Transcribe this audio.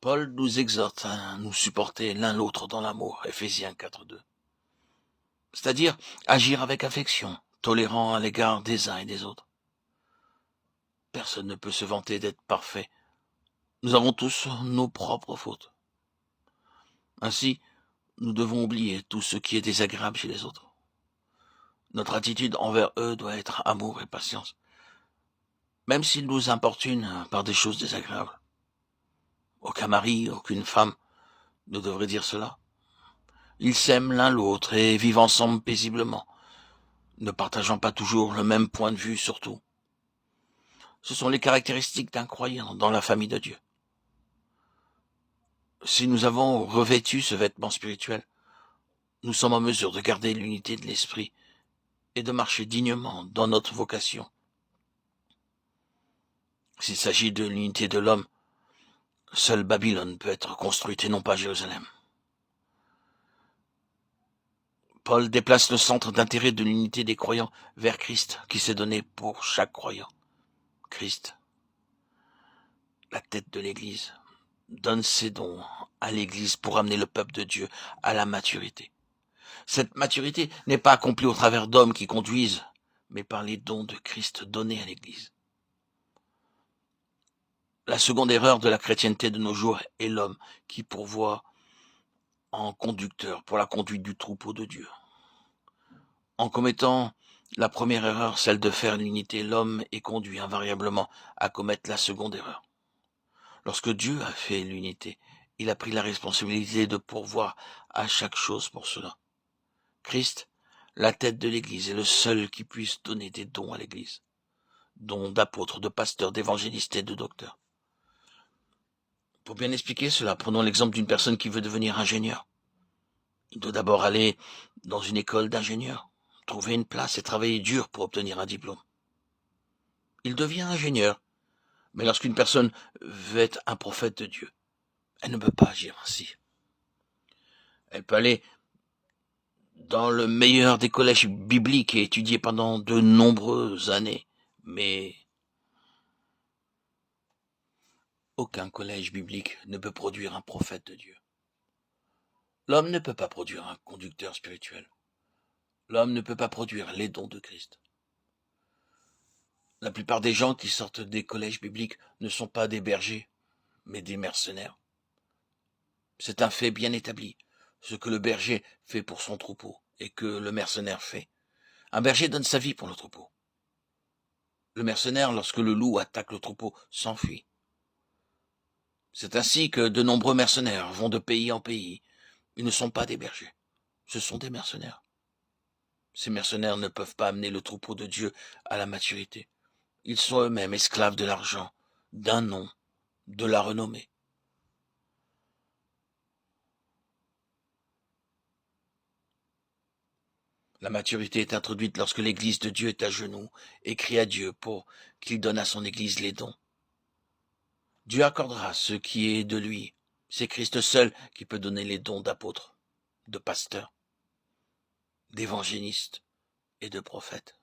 Paul nous exhorte à nous supporter l'un l'autre dans l'amour, Éphésiens 4:2. C'est-à-dire agir avec affection, tolérant à l'égard des uns et des autres. Personne ne peut se vanter d'être parfait. Nous avons tous nos propres fautes. Ainsi, nous devons oublier tout ce qui est désagréable chez les autres. Notre attitude envers eux doit être amour et patience, même s'ils nous importunent par des choses désagréables. Aucun mari, aucune femme ne devrait dire cela. Ils s'aiment l'un l'autre et vivent ensemble paisiblement, ne partageant pas toujours le même point de vue sur tout. Ce sont les caractéristiques d'un croyant dans la famille de Dieu. Si nous avons revêtu ce vêtement spirituel, nous sommes en mesure de garder l'unité de l'esprit et de marcher dignement dans notre vocation. S'il s'agit de l'unité de l'homme, seule Babylone peut être construite et non pas Jérusalem. Paul déplace le centre d'intérêt de l'unité des croyants vers Christ, qui s'est donné pour chaque croyant. Christ, la tête de l'Église, donne ses dons à l'Église pour amener le peuple de Dieu à la maturité. Cette maturité n'est pas accomplie au travers d'hommes qui conduisent, mais par les dons de Christ donnés à l'Église. La seconde erreur de la chrétienté de nos jours est l'homme qui pourvoit en conducteur pour la conduite du troupeau de Dieu. En commettant la première erreur, celle de faire l'unité, l'homme est conduit invariablement à commettre la seconde erreur. Lorsque Dieu a fait l'unité, il a pris la responsabilité de pourvoir à chaque chose pour cela. Christ, la tête de l'Église, est le seul qui puisse donner des dons à l'Église, dons d'apôtres, de pasteurs, d'évangélistes et de docteurs. Pour bien expliquer cela, prenons l'exemple d'une personne qui veut devenir ingénieur. Il doit d'abord aller dans une école d'ingénieur, trouver une place et travailler dur pour obtenir un diplôme. Il devient ingénieur, mais lorsqu'une personne veut être un prophète de Dieu, elle ne peut pas agir ainsi. Elle peut aller dans le meilleur des collèges bibliques et étudier pendant de nombreuses années, mais aucun collège biblique ne peut produire un prophète de Dieu. L'homme ne peut pas produire un conducteur spirituel. L'homme ne peut pas produire les dons de Christ. La plupart des gens qui sortent des collèges bibliques ne sont pas des bergers, mais des mercenaires. C'est un fait bien établi, ce que le berger fait pour son troupeau et que le mercenaire fait. Un berger donne sa vie pour le troupeau. Le mercenaire, lorsque le loup attaque le troupeau, s'enfuit. C'est ainsi que de nombreux mercenaires vont de pays en pays. Ils ne sont pas des bergers, ce sont des mercenaires. Ces mercenaires ne peuvent pas amener le troupeau de Dieu à la maturité. Ils sont eux-mêmes esclaves de l'argent, d'un nom, de la renommée. La maturité est introduite lorsque l'Église de Dieu est à genoux et crie à Dieu pour qu'il donne à son Église les dons. Dieu accordera ce qui est de lui. C'est Christ seul qui peut donner les dons d'apôtres, de pasteurs, d'évangélistes et de prophètes.